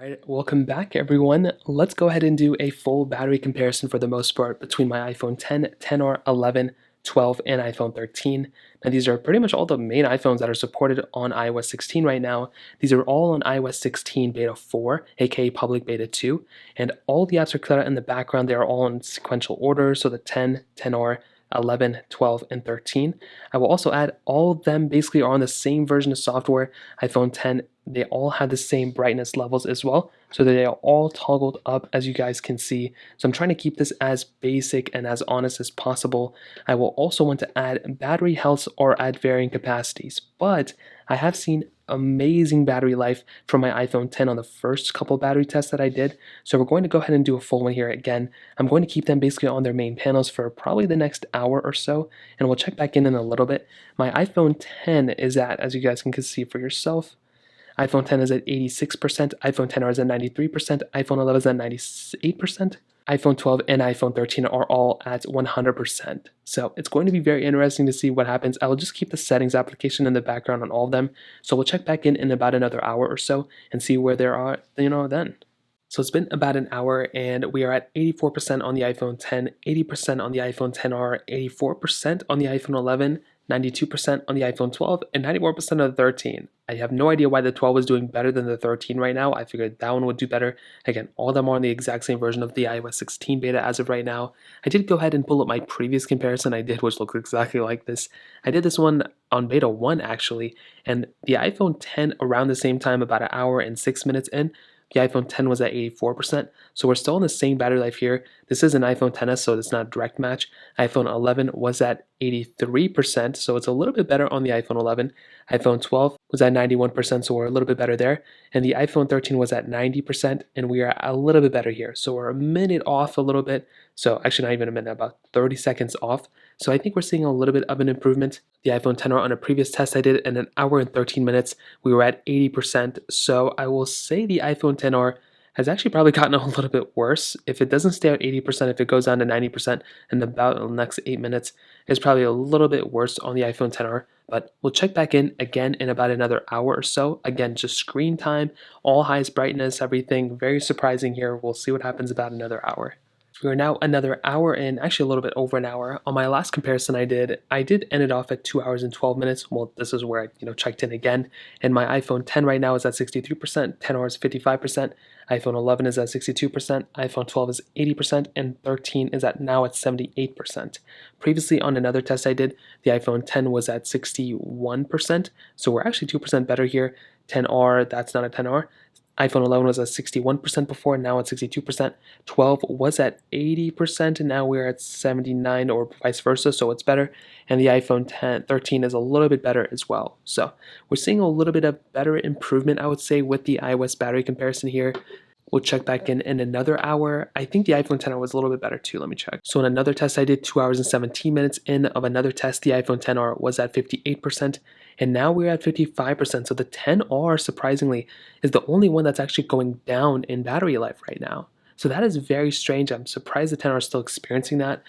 Alright, welcome back everyone. Let's go ahead and do a full battery comparison for the most part between my iPhone 10, 10R, 11, 12, and iPhone 13. Now these are pretty much all the main iPhones that are supported on iOS 16 right now. These are all on iOS 16 Beta 4, aka Public Beta 2, and all the apps are cut out in the background. They are all in sequential order, so the 10, 10R, 11, 12, and 13. I will also add all of them basically are on the same version of software. iPhone 10, they all have the same brightness levels as well, so they are all toggled up as you guys can see. So I'm trying to keep this as basic and as honest as possible. I will also want to add battery health or add varying capacities, but I have seen amazing battery life from my iPhone 10 on the first couple battery tests that I did. So we're going to go ahead and do a full one here again. I'm going to keep them basically on their main panels for probably the next hour or so, and we'll check back in a little bit. My iPhone 10 is at, as you guys can see for yourself, iPhone 10 is at 86%, iPhone 10R is at 93%, iPhone 11 is at 98%, iPhone 12 and iPhone 13 are all at 100%. So it's going to be very interesting to see what happens. I will just keep the settings application in the background on all of them. So we'll check back in about another hour or so and see where they are, then. So it's been about an hour and we are at 84% on the iPhone 10, 80% on the iPhone 10R, 84% on the iPhone 11, 92% on the iPhone 12, and 94% of the 13. I have no idea why the 12 is doing better than the 13 right now. I figured that one would do better. Again, all of them are on the exact same version of the iOS 16 beta as of right now. I did go ahead and pull up my previous comparison I did, which looks exactly like this. I did this one on beta 1 actually, and the iPhone 10 around the same time, about an hour and 6 minutes in, the iPhone 10 was at 84%, so we're still in the same battery life here. This is an iPhone XS, so it's not a direct match. iPhone 11 was at 83%, so it's a little bit better on the iPhone 11. iPhone 12 was at 91%, so we're a little bit better there. And the iPhone 13 was at 90%, and we are a little bit better here. So we're a minute off a little bit. So actually not even a minute, about 30 seconds off. So I think we're seeing a little bit of an improvement. The iPhone XR on a previous test I did in an hour and 13 minutes, we were at 80%. So I will say the iPhone XR has actually probably gotten a little bit worse. If it doesn't stay at 80%, if it goes down to 90% in about the next 8 minutes, it's probably a little bit worse on the iPhone XR. But we'll check back in again in about another hour or so. Again, just screen time, all highest brightness, everything. Very surprising here. We'll see what happens about another hour. We are now another hour in, actually a little bit over an hour. On my last comparison I did end it off at 2 hours and 12 minutes. Well, this is where I checked in again. And my iPhone 10 right now is at 63%, 10R is 55%, iPhone 11 is at 62%, iPhone 12 is 80%, and 13 is now at 78%. Previously on another test I did, the iPhone 10 was at 61%, so we're actually 2% better here. 10R, that's not a 10R. iPhone 11 was at 61% before, now at 62%. 12 was at 80%, and now we're at 79, or vice versa, so it's better. And the iPhone 13 is a little bit better as well. So we're seeing a little bit of better improvement, I would say, with the iOS battery comparison here. We'll check back in another hour. I think the iPhone 10R was a little bit better too. Let me check. So in another test I did, 2 hours and 17 minutes in of another test, the iPhone 10R was at 58%, and now we're at 55%. So the 10R, surprisingly, is the only one that's actually going down in battery life right now. So that is very strange. I'm surprised the 10R is still experiencing that.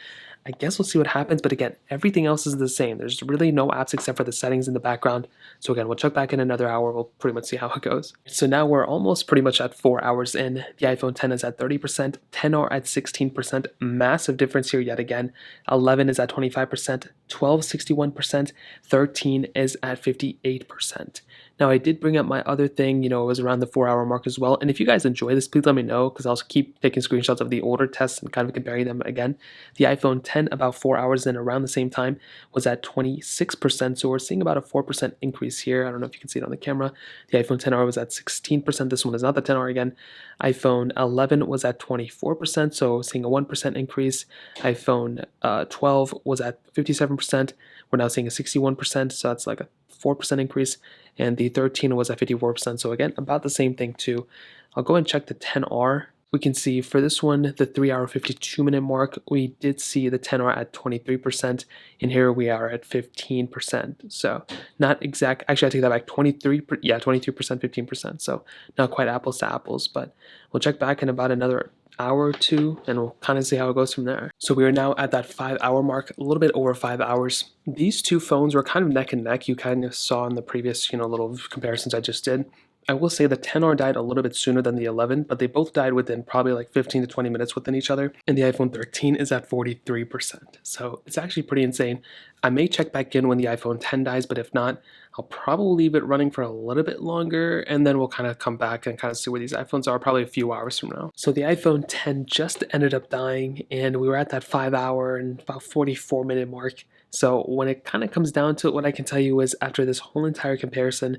I guess we'll see what happens, but again, everything else is the same. There's really no apps except for the settings in the background. So again, we'll check back in another hour. We'll pretty much see how it goes. So now we're almost pretty much at 4 hours in. The iPhone 10 is at 30%, 10R at 16%. Massive difference here yet again. 11 is at 25%, 12 61%, 13 is at 58%. Now I did bring up my other thing, it was around the 4-hour mark as well. And if you guys enjoy this, please let me know, because I'll keep taking screenshots of the older tests and kind of comparing them again. The iPhone 10, about 4 hours in, around the same time, was at 26%. So we're seeing about a 4% increase here. I don't know if you can see it on the camera. The iPhone 10R was at 16%. This one is not the 10R again. iPhone 11 was at 24%. So seeing a 1% increase. iPhone 12 was at 57%. We're now seeing a 61%. So that's like a 4% increase. And the 13 was at 54%. So again, about the same thing too. I'll go and check the 10R. We can see for this one, the 3 hour 52 minute mark, we did see the 10R at 23%, and here we are at 15%. So not exact, actually I take that back, 23%, 15%. So not quite apples to apples, but we'll check back in about another hour or two and we'll kind of see how it goes from there. So we are now at that 5-hour mark, a little bit over 5 hours. These two phones were kind of neck and neck. You kind of saw in the previous little comparisons I just did. I will say the 10R died a little bit sooner than the 11, but they both died within probably like 15 to 20 minutes within each other. And the iPhone 13 is at 43%. So it's actually pretty insane. I may check back in when the iPhone 10 dies, but if not, I'll probably leave it running for a little bit longer, and then we'll kind of come back and kind of see where these iPhones are probably a few hours from now. So the iPhone 10 just ended up dying, and we were at that 5 hour and about 44-minute mark. So when it kind of comes down to it, what I can tell you is after this whole entire comparison,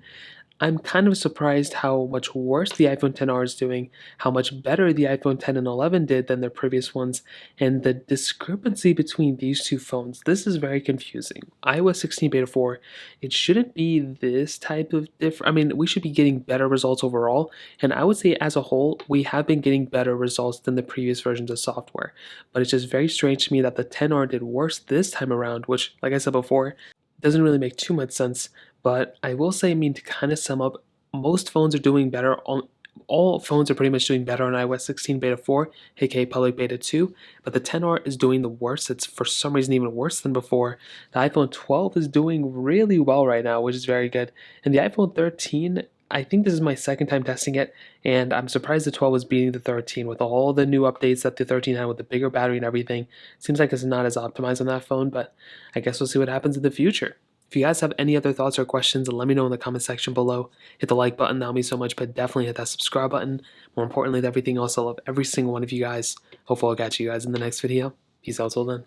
I'm kind of surprised how much worse the iPhone XR is doing, how much better the iPhone 10 and 11 did than their previous ones, and the discrepancy between these two phones. This is very confusing. iOS 16 Beta 4, it shouldn't be this type of different. I mean, we should be getting better results overall, and I would say as a whole, we have been getting better results than the previous versions of software. But it's just very strange to me that the 10R did worse this time around, which, like I said before, doesn't really make too much sense. But I will say, I mean, to kind of sum up, most phones are doing better. All phones are pretty much doing better on iOS 16 Beta 4, aka Public Beta 2, but the 10R is doing the worst. It's for some reason even worse than before. The iPhone 12 is doing really well right now, which is very good. And the iPhone 13, I think this is my second time testing it, and I'm surprised the 12 is beating the 13 with all the new updates that the 13 had with the bigger battery and everything. Seems like it's not as optimized on that phone, but I guess we'll see what happens in the future. If you guys have any other thoughts or questions, let me know in the comment section below. Hit the like button, that'll mean so much, but definitely hit that subscribe button. More importantly than everything else, I love every single one of you guys. Hopefully I'll catch you guys in the next video. Peace out till then.